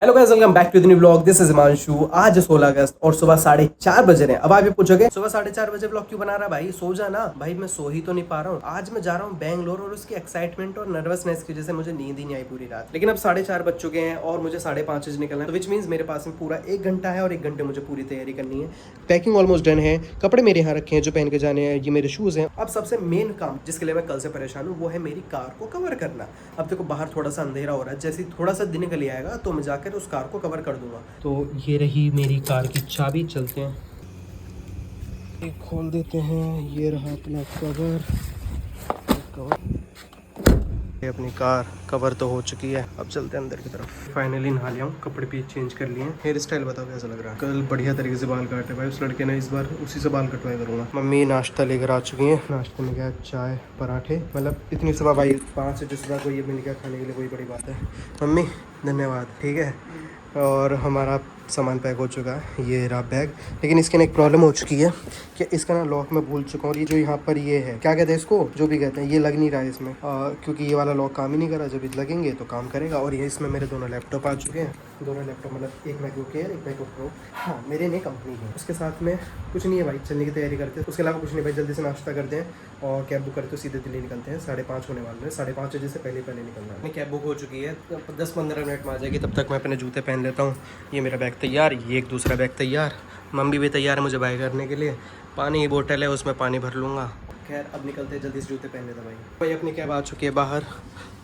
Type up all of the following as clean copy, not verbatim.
Hello guys, welcome back to the new blog. This is Himanshu. आज 16 अगस्त और सुबह 4:30 बज रहे हैं। अब आप ये पूछोगे सुबह 4:30 बजे ब्लॉग क्यों बना रहा है भाई? सो जा ना भाई। मैं सो ही तो नहीं पा रहा हूँ। आज मैं जा रहा हूँ बैंगलोर और उसकी एक्साइटमेंट और नर्वसनेस की वजह से मुझे नींद ही नहीं आई पूरी रात। लेकिन अब 4:30 बज चुके हैं और मुझे 5:30 बजे निकलना है, तो विच मीन्स मेरे पास में पूरा 1 घंटा है और 1 घंटे मुझे पूरी तैयारी करनी है। पैकिंग ऑलमोस्ट डन है। कपड़े मेरे यहाँ रखे हैं जो पहन के जाने हैं। ये मेरे शूज हैं। अब सबसे मेन काम जिसके लिए मैं कल से परेशान हूँ वो है मेरी कार को कवर करना। अब देखो बाहर थोड़ा सा अंधेरा हो रहा है, जैसे थोड़ा सा दिन निकल आएगा तो मैं जाकर उस कार को कवर कर दूंगा। तो ये रही मेरी कार की चाबी। चलते हैं, ये खोल देते हैं। ये रहा अपना कवर। ये अपनी कार कवर तो हो चुकी है। अब चलते हैं अंदर की तरफ। फाइनली नहा लिया हूँ, कपड़े भी चेंज कर लिए हैं। हेयर स्टाइल बताओ कैसा लग रहा है? कल बढ़िया तरीके से बाल काटे भाई उस लड़के ने, इस बार उसी से बाल कटवाया करूँगा। मम्मी नाश्ता लेकर आ चुकी हैं। नाश्ते में क्या, चाय पराठे। मतलब इतनी सुबह भाई 5 बजे सुबह कोई मिल गया खाने के लिए, कोई बड़ी बात है। मम्मी धन्यवाद। ठीक है, और हमारा सामान पैक हो चुका है। ये रहा बैग। लेकिन इसके ना एक प्रॉब्लम हो चुकी है कि इसका ना लॉक मैं भूल चुका हूँ। और ये जो यहाँ पर ये है, क्या कहते हैं इसको, जो भी कहते हैं, ये लग नहीं रहा है इसमें। क्योंकि ये वाला लॉक काम ही नहीं कर रहा। जब ये लगेंगे तो काम करेगा। और ये इसमें मेरे दोनों लैपटॉप आ चुके हैं। दोनों लैपटॉप मतलब एक मैकबुक एयर, एक मैकबुक प्रो। हाँ, मेरे नहीं, कंपनी है। उसके साथ में कुछ नहीं है भाई, चलने की तैयारी करते हैं। उसके अलावा कुछ नहीं भाई, जल्दी से नाश्ता करते हैं और कैब बुक करते हैं, सीधे दिल्ली निकलते हैं। 5:30 होने वाले हैं। 5:30 बजे से पहले निकलना है। अपनी कैब बुक हो चुकी है, 10-15 मिनट में आ जाएगी। तब तक मैं अपने जूते पहन लेता हूँ। ये मेरा बैग तैयार, ये एक दूसरा बैग तैयार। मम्मी भी तैयार है मुझे बाय करने के लिए। पानी की बोतल है, उसमें पानी भर लूँगा। खैर अब निकलते हैं, जल्दी से जूते पहन लेता भाई। अपनी कैब आ चुकी है बाहर,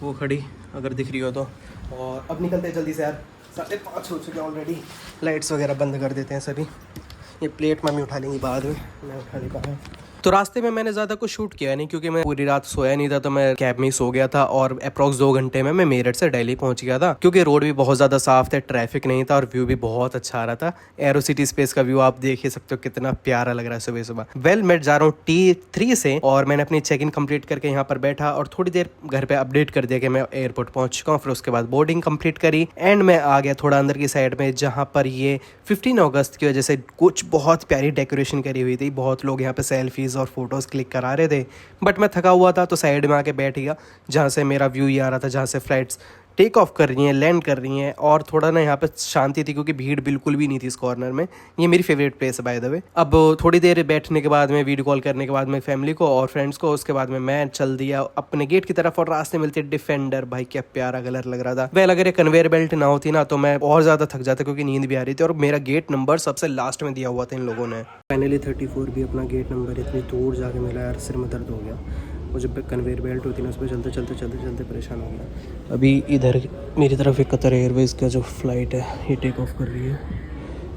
वो खड़ी अगर दिख रही हो तो। और अब निकलते हैं जल्दी से यार, 5:30 हो चुके हैं ऑलरेडी। लाइट्स वगैरह बंद कर देते हैं सभी। ये प्लेट मम्मी उठा लेंगी बाद में, मैं उठा नहीं पाया। तो रास्ते में मैंने ज़्यादा कुछ शूट किया नहीं क्योंकि मैं पूरी रात सोया नहीं था, तो मैं कैब में ही सो गया था। और अप्रॉक्स 2 घंटे में मैं मेरठ से दिल्ली पहुंच गया था क्योंकि रोड भी बहुत ज़्यादा साफ थे, ट्रैफिक नहीं था और व्यू भी बहुत अच्छा आ रहा था। एरो सिटी स्पेस का व्यू आप देख ही सकते हो, कितना प्यारा लग रहा है सुबह सुबह। मैं जा रहा हूँ T3 से और मैंने अपनी चेक इन कंप्लीट करके यहाँ पर बैठा और थोड़ी देर घर पे अपडेट कर दिया कि मैं एयरपोर्ट पहुंच चुका हूँ। फिर उसके बाद बोर्डिंग कंप्लीट करी एंड मैं आ गया थोड़ा अंदर की साइड में, जहाँ पर ये 15 अगस्त की वजह से कुछ बहुत प्यारी डेकोरेशन करी हुई थी। बहुत लोग यहाँ पे सेल्फीज और फोटोज़ क्लिक करा रहे थे, बट मैं थका हुआ था तो साइड में आके बैठ गया जहाँ से मेरा व्यू ही आ रहा था, जहाँ से फ्लाइट्स टेक ऑफ कर रही हैं, लैंड कर रही हैं। और थोड़ा ना यहाँ पे शांति थी क्योंकि भीड़ बिल्कुल भी नहीं थी इस कॉर्नर में। ये मेरी फेवरेट प्लेस है बाय द वे। अब थोड़ी देर बैठने के बाद में, वीडियो कॉल करने के बाद में फैमिली को और फ्रेंड्स को, उसके बाद में मैं चल दिया अपने गेट की तरफ। और रास्ते मिलते डिफेंडर, भाई क्या प्यारा कलर लग रहा था। वेल अगर ये कन्वेयर बेल्ट ना होती ना तो मैं और ज़्यादा थक जाता क्योंकि नींद भी आ रही थी। और मेरा गेट नंबर सबसे लास्ट में दिया हुआ था इन लोगों ने। फाइनली 34 भी अपना गेट नंबर इतनी दूर जाके मिला यार, सिर में दर्द हो गया। वो जब कन्वेयर बेल्ट होती है ना, उस पर चलते परेशान हो गया। अभी इधर मेरी तरफ एक कतर एयरवेज का जो फ्लाइट है ये टेक ऑफ कर रही है।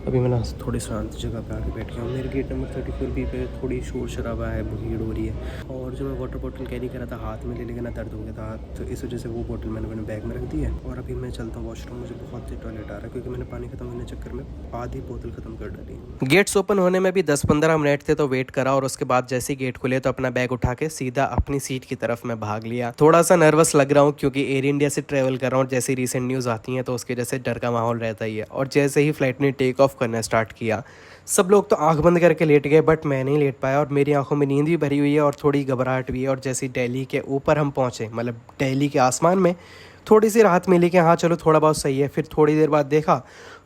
अभी मैं ना थोड़ी शांत जगह पे आके बैठ गया हूँ। मेरे गेट नंबर 34 बी पे थोड़ी शोर शराबा है, भीड़ हो रही है। और जो मैं वाटर बोतल कैरी करा था हाथ में ले लेके ना दर्द हो गया था, तो इस वजह से वो बोतल मैंने अपने बैग में रख दी है। और अभी मैं चलता हूँ वॉशरूम, मुझे बहुत ही टॉयलेट आ रहा है क्योंकि मैंने पानी खत्म होने चक्कर में आधी बोतल खत्म कर डाली। गेट्स ओपन होने में भी 10-15 मिनट थे तो वेट करा और उसके बाद जैसे ही गेट खुले तो अपना बैग उठा के सीधा अपनी सीट की तरफ मैं भाग लिया। थोड़ा सा नर्वस लग रहा हूँ क्योंकि एयर इंडिया से ट्रेवल कर रहा हूँ। जैसे रिसेंट न्यूज़ आती हैं तो उसकी वजह से डर का माहौल रहता ही है। और जैसे ही फ्लाइट ने टेक ऑफ करना स्टार्ट किया, सब लोग तो आंख बंद करके लेट गए, बट मैं नहीं लेट पाया। और मेरी आंखों में नींद भी भरी हुई है और थोड़ी घबराहट भी है। और जैसे दिल्ली के ऊपर हम पहुँचे, मतलब दिल्ली के आसमान में थोड़ी सी राहत मिली कि हाँ चलो थोड़ा बहुत सही है। फिर थोड़ी देर बाद देखा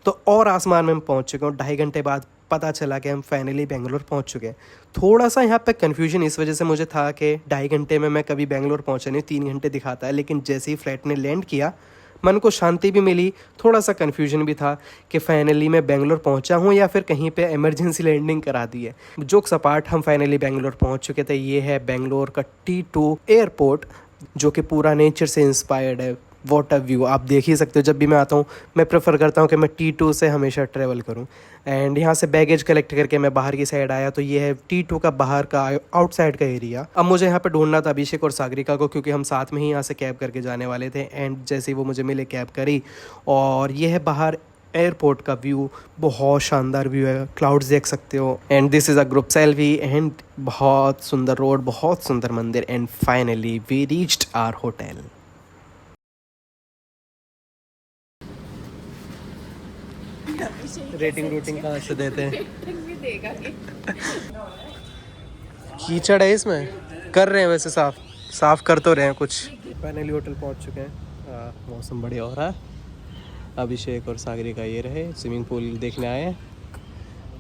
तो और आसमान में हम पहुँच चुके हैं। 2.5 घंटे बाद पता चला कि हम फाइनली बेंगलोर पहुँच चुके हैं। थोड़ा सा यहाँ पे कन्फ्यूजन इस वजह से मुझे था कि 2.5 घंटे में मैं कभी बेंगलोर पहुँचा नहीं, 3 घंटे दिखाता है। लेकिन जैसे ही फ्लाइट ने लैंड किया मन को शांति भी मिली, थोड़ा सा कन्फ्यूजन भी था कि फाइनली मैं बेंगलोर पहुंचा हूं या फिर कहीं पे इमरजेंसी लैंडिंग करा दी है। जोक्स अपार्ट, हम फाइनली बेंगलोर पहुंच चुके थे। ये है बेंगलोर का T2 एयरपोर्ट जो कि पूरा नेचर से इंस्पायर्ड है। वाटर व्यू आप देख ही सकते हो। जब भी मैं आता हूँ मैं प्रेफर करता हूँ कि मैं T2 से हमेशा ट्रैवल करूँ। एंड यहाँ से बैगेज कलेक्ट करके मैं बाहर की साइड आया तो ये है T2 का बाहर का आउटसाइड का एरिया। अब मुझे यहाँ पे ढूंढना था अभिषेक और सागरिका को क्योंकि हम साथ में ही यहाँ से कैब करके जाने वाले थे। एंड जैसे ही वो मुझे मिले कैब करी। और ये है बाहर एयरपोर्ट का व्यू, बहुत शानदार व्यू है, क्लाउड्स देख सकते हो। And this is a group selfie and बहुत सुंदर रोड, बहुत सुंदर मंदिर। And finally we reached our hotel. Rating कहाँ से देते हैं? कीचड़ है इसमें, कर रहे हैं वैसे साफ कर तो रहे हैं कुछ। फाइनली होटल पहुंच चुके हैं। मौसम बढ़िया हो रहा है। अभिषेक और सागरी का ये रहे, स्विमिंग पूल देखने आए हैं।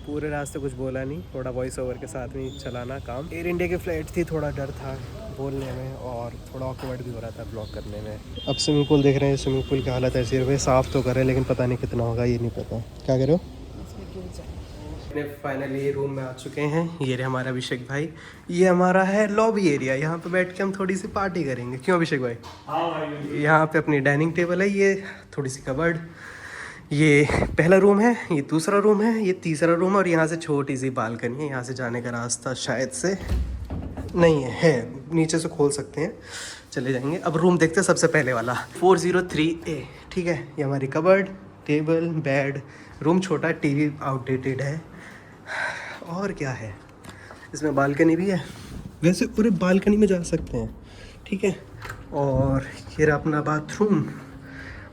पूरे रास्ते कुछ बोला नहीं, थोड़ा वॉइस ओवर के साथ में चलाना काम। एयर इंडिया की फ़्लाइट थी, थोड़ा डर था बोलने में और थोड़ा ऑकवर्ड भी हो रहा था ब्लॉग करने में। अब स्विमिंग पूल देख रहे हैं, स्विमिंग पूल की हालत ऐसी है, साफ़ तो करें लेकिन पता नहीं कितना होगा, ये नहीं पता। क्या करो? फाइनली रूम में आ चुके हैं। ये रहे हमारा अभिषेक भाई, ये हमारा है लॉबी एरिया। यहाँ पे बैठ के हम थोड़ी सी पार्टी करेंगे, क्यों अभिषेक भाई? हाँ भाई। यहाँ पे अपनी डाइनिंग टेबल है, ये थोड़ी सी कबर्ड, ये पहला रूम है, ये दूसरा रूम है, ये तीसरा रूम है और यहाँ से छोटी सी बालकनी है। यहाँ से जाने का रास्ता शायद से नहीं है, नीचे से खोल सकते हैं, चले जाएंगे। अब रूम देखते हैं, सबसे पहले वाला 403A। ठीक है, ये हमारी कबर्ड, टेबल, बेड। रूम छोटा, टीवी आउटडेटेड है। और क्या है, इसमें बालकनी भी है, वैसे पूरे बालकनी में जा सकते हैं। ठीक है, और ये रहा अपना बाथरूम।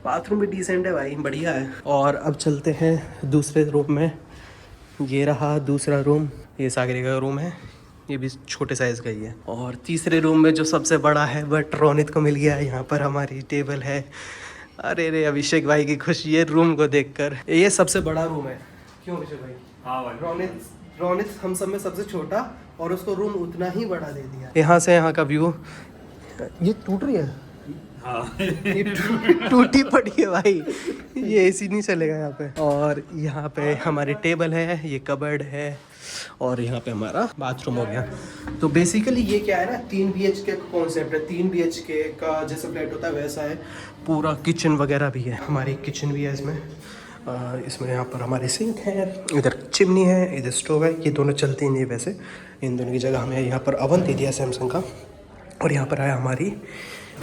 बाथरूम भी डिसेंट है भाई, बढ़िया है। और अब चलते हैं दूसरे रूम में। ये रहा दूसरा रूम, ये सागरी का रूम है, ये भी छोटे साइज़ का ही है। और तीसरे रूम में जो सबसे बड़ा है बट रोनित को मिल गया है, यहाँ पर हमारी टेबल है। अरे रे अभिषेक भाई की खुशी है रूम को देखकर। ये सबसे बड़ा रूम है, क्यों अभिषेक भाई? हाँ भाई। रोनित हम सब में सबसे छोटा और उसको रूम उतना ही बड़ा दे दिया। यहाँ से यहाँ का व्यू, ये टूट रही है। हाँ। ये टूटी पड़ी है भाई, ये एसी नहीं चलेगा यहाँ पे। और यहाँ पे हमारी टेबल है, ये कबर्ड है और यहाँ पे हमारा बाथरूम हो गया। तो बेसिकली ये क्या है ना, 3 BHK का कॉन्सेप्ट है। 3 BHK का जैसे फ्लैट होता है वैसा है। पूरा किचन वगैरह भी है, हमारी किचन भी है इसमें। इसमें यहाँ पर हमारी सिंक है, इधर चिमनी है, इधर स्टोव है। ये दोनों चलती नहीं वैसे, इन दोनों की जगह हमें यहाँ पर अवन दे दिया सैमसंग का। और यहाँ पर आया हमारी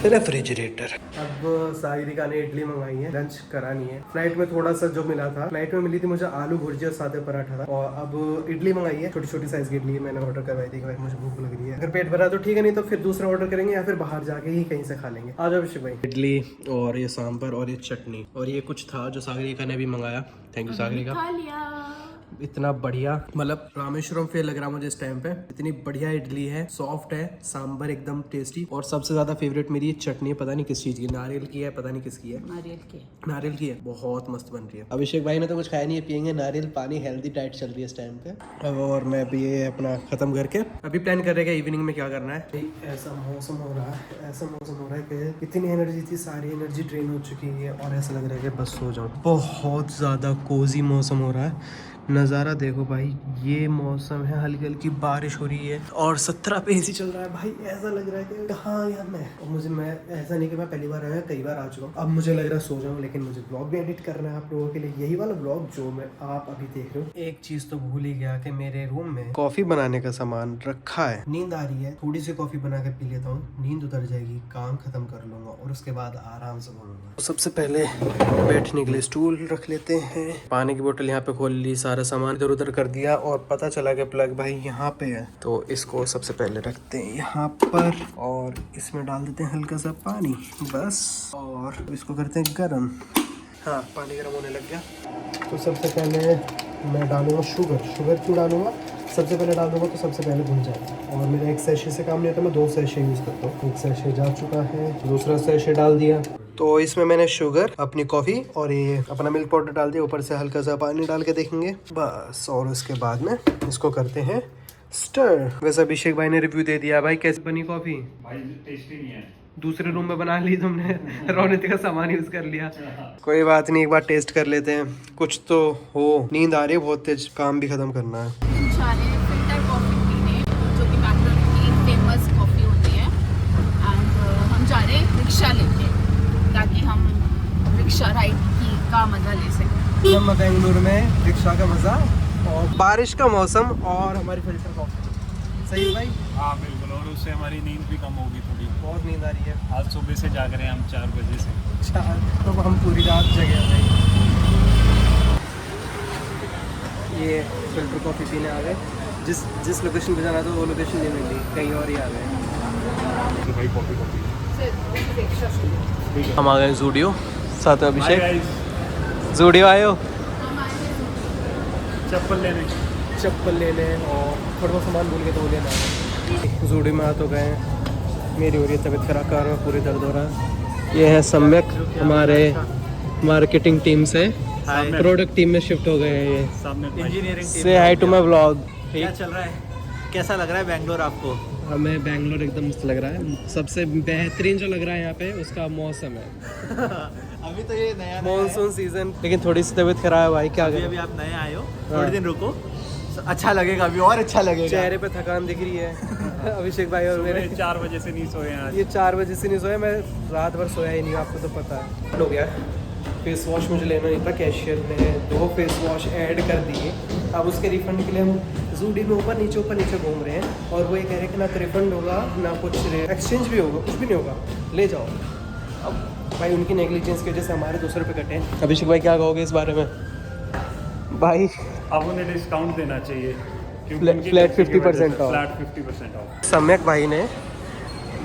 रेफ्रिजरेटर। अब सागरिका ने इडली मंगाई है, लंच करानी है। फ्लाइट में थोड़ा सा जो मिला था, फ्लाइट में मिली थी मुझे आलू भुर्जी और सादे पराठा था। और अब इडली मंगाई है, छोटी छोटी साइज की इडली मैंने ऑर्डर करवाई थी। भाई मुझे भूख लग रही है, अगर पेट भरा तो ठीक है, नहीं तो फिर दूसरा ऑर्डर करेंगे या फिर बाहर जाके ही कहीं से खा लेंगे। आ जाओ अभिषेक भाई। इडली और ये सांभर और ये चटनी और ये कुछ था जो सागरिका ने भी मंगाया। Thank you Sagarika. इतना बढ़िया, मतलब रामेश्वरम फेल लग रहा मुझे इस टाइम पे। इतनी बढ़िया इडली है, सॉफ्ट है, सांभर एकदम टेस्टी। और सबसे ज्यादा फेवरेट मेरी चटनी है, पता नहीं किस चीज की, नारियल की है, पता नहीं किसकी है। नारियल की है, बहुत मस्त बन रही है। अभिषेक भाई ने तो कुछ खाया नहीं है, पियेंगे नारियल पानी। हेल्दी डाइट चल रही है इस टाइम पे। और मैं भी ये अपना खत्म करके अभी प्लान कर रहे हैं इवनिंग में क्या करना है। ऐसा मौसम हो रहा है, ऐसा मौसम हो रहा है कि इतनी एनर्जी थी, सारी एनर्जी ड्रेन हो चुकी है और ऐसा लग रहा है कि बस सो जाऊं। बहुत ज्यादा कोजी मौसम हो रहा है। नज़ारा देखो भाई, ये मौसम है, हल्की हल्की बारिश हो रही है और 17 पे एसी चल रहा है भाई। ऐसा लग रहा है कि हाँ यार मैं ऐसा नहीं कि मैं पहली बार आया, कई बार आ चुका हूँ। अब मुझे लग रहा है सो जाऊँ, लेकिन मुझे ब्लॉग भी एडिट करना है आप लोगों के लिए, यही वाला ब्लॉग जो मैं आप अभी देख रहे हो। एक चीज तो भूल ही गया कि मेरे रूम में कॉफी बनाने का सामान रखा है। नींद आ रही है, थोड़ी सी कॉफी बना के पी लेता हूँ, नींद उतर जाएगी, काम खत्म कर लूंगा और उसके बाद आराम से बोलूंगा। तो सबसे पहले बैठने के लिए स्टूल रख लेते हैं। पानी की बोतल यहाँ पे खोल ली, सारा सामान इधर उधर कर दिया और पता चला कि प्लग भाई यहाँ पे है। तो इसको सबसे पहले रखते हैं यहाँ पर और इसमें डाल देते हैं हल्का सा पानी, बस। और इसको करते हैं गरम। हाँ, पानी गर्म होने लग गया। तो सबसे पहले मैं डालूंगा शुगर क्यों डालूंगा, सबसे पहले डाल दूंगा तो सबसे पहले भून जाएगा। और मेरा एक सैशे से काम नहीं होता, मैं 2 सैशे यूज़ करता हूँ। एक सैशे जा चुका है, दूसरा सैशे डाल दिया। तो इसमें मैंने शुगर, अपनी कॉफ़ी और ये अपना मिल्क पाउडर डाल दिया, ऊपर से हल्का सा पानी डाल के देखेंगे बस। और उसके बाद में इसको करते हैं स्टर। वैसे अभिषेक भाई ने रिव्यू दे दिया भाई, कैसे बनी कॉफ़ी? भाई टेस्टी नहीं है, दूसरे रूम में बना ली तुमने। रोनित का सामान यूज कर लिया। कोई बात नहीं, एक बार टेस्ट कर लेते हैं, कुछ तो हो। नींद आ रही है बहुत तेज, काम भी खत्म करना है। फिल्टर कॉफी पीने, जो कि बैंगलोर की फेमस कॉफी होती है। एंड हम जा रहे हैं रिक्शा लेके, ताकि हम रिक्शा राइड का मजा ले सकें। हम बेंगलुरु में रिक्शा का मजा और बारिश का मौसम और हमारी फिल्टर कॉफी। सही है भाई? हाँ बिल्कुल, और उससे हमारी नींद भी कम होगी थोड़ी। बहुत नींद आ रही है। आज सुबह से जाग रहे हैं हम 4 बजे से। 4 तो हम पूरी रात जगे भाई। ये फिल्टर कॉफ़ी पीने आ गए। जिस लोकेशन पे जाना था वो लोकेशन नहीं मिली, कहीं और ही आ गए। हम आ गए ज़ूडियो, साथ में अभिषेक। ज़ूडियो आए हो चप्पल लेने और थोड़ा बहुत सामान भूल के तो लेना। ज़ूडियो में आ तो गए, मेरी हो रही है तबीयत खराब, कार में पूरी दर्द हो रहा है। ये है सम्यक, हमारे मार्केटिंग टीम से हाय प्रोडक्ट टीम में शिफ्ट हो गए हैं ये। सामने भाई। इंजीनियरिंग टीम से हाई टू माई व्लॉग। क्या चल रहा है, कैसा लग रहा है बैंगलोर आपको? हमें बैंगलोर एकदम मस्त लग रहा है। सबसे बेहतरीन जो लग रहा है यहाँ पे उसका मौसम है। अभी तो ये नया मॉनसून सीजन, लेकिन थोड़ी सी तबीयत खराब है भाई, क्या अभी करें। अभी आप नए आए हो, हाँ। थोड़े दिन रुको, अच्छा लगेगा, अभी और अच्छा लगेगा। चेहरे पे थकान दिख रही है अभिषेक भाई और मेरे। सुबह 4 बजे से नहीं सोए हैं आज। ये 4 बजे से नहीं सोया, मैं रात भर सोया ही नहीं, आपको तो पता है। हो गया फेस वॉश मुझे लेना नहीं था, कैशियर ने 2 फेस वॉश ऐड कर दिए। अब उसके रिफंड के लिए हम जूडी में ऊपर नीचे घूम रहे हैं, और वो ये कह रहे हैं कि ना तो रिफंड होगा ना कुछ एक्सचेंज भी होगा, कुछ भी नहीं होगा, ले जाओ। अब भाई उनकी नेग्लिजेंस की वजह से हमारे 200 रुपये कटे हैं। अभिषेक भाई क्या कहोगे इस बारे में? भाई अब उन्हें डिस्काउंट देना चाहिए क्योंकि फ्लैट- उनकी फ्लैट गलती की 50% वजह से ऑफ। Flat 50% of. सम्यक भाई ने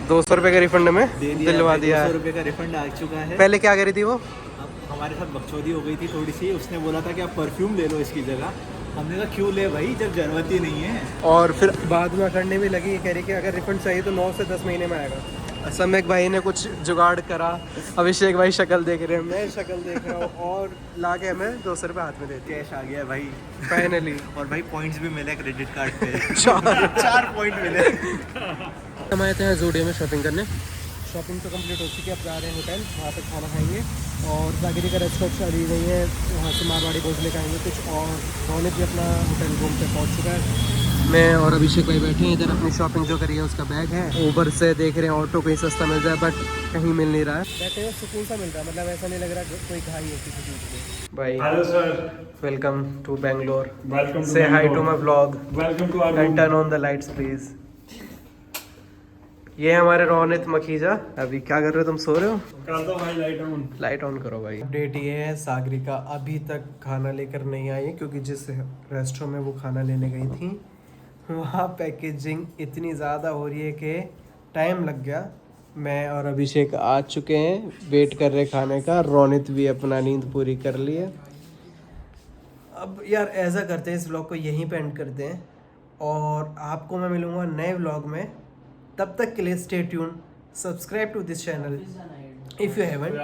200 रुपये के रिफंड में दे दिया, दिलवा दिया 200 है। रुपये का रिफंड आ चुका है। पहले क्या करी थी वो? अब हमारे साथ बकचोदी हो गई थी थोड़ी सी, उसने बोला था कि आप परफ्यूम ले लो इसकी जगह। हमने कहा क्यों ले भाई, जब जरूरत ही नहीं है। और फिर बाद में अकड़ने भी लगी, ये कह रही कि अगर रिफंड चाहिए तो 9 से 10 महीने में आएगा। सम्यक भाई ने कुछ जुगाड़ करा, अभिषेक भाई शक्ल देख रहे हैं, मैं शक्ल देख रहा हूँ, और ला के हमें 200 रुपये हाथ में दे दिए कैश आ गया भाई फाइनली। और भाई पॉइंट्स भी मिले क्रेडिट कार्ड पे। 4 पॉइंट मिले। हम आए थे जूडियो में शॉपिंग करने। शॉपिंग तो कंप्लीट हो चुकी है, अब जा रहे हैं होटल, वहाँ पे खाना खाएंगे। और जागीरी का रेस्टोरेंट दी गई है, वहाँ से मारवाड़ी भोज लेकर आएंगे कुछ। और रौनक भी अपना होटल रूम पे पहुँच चुका है। मैं और अभिषेक भाई बैठे हैं इधर, अपनी शॉपिंग जो करी है उसका बैग है। ऊबर से देख रहे हैं ऑटो कहीं सस्ता मिल जाए, बट कहीं मिल नहीं रहा है। बैठे हुए सुकून सा मिल रहा है, मतलब ऐसा नहीं लग रहा कोई घाई है किसी चीज़ की। भाई hello sir, welcome to Bangalore, welcome to say hi to my vlog welcome to our and turn on the lights please. ये हमारे रोनित मखीजा। अभी क्या कर रहे हो तुम, सो रहे हो? कर दो भाई लाइट ऑन। लाइट ऑन करो भाई। अपडेट ये है, सागरिका अभी तक खाना लेकर नहीं आई है, क्योंकि जिस रेस्टोरेंट में वो खाना लेने गई थी वहाँ पैकेजिंग इतनी ज़्यादा हो रही है कि टाइम लग गया। मैं और अभिषेक आ चुके हैं, वेट कर रहे खाने का। रोनित भी अपना नींद पूरी कर ली है। अब यार ऐसा करते हैं, इस व्लॉग को यहीं पे एंड करते हैं, और आपको मैं मिलूँगा नए व्लॉग में। तब तक के लिए stay tune, subscribe to this channel if you haven't.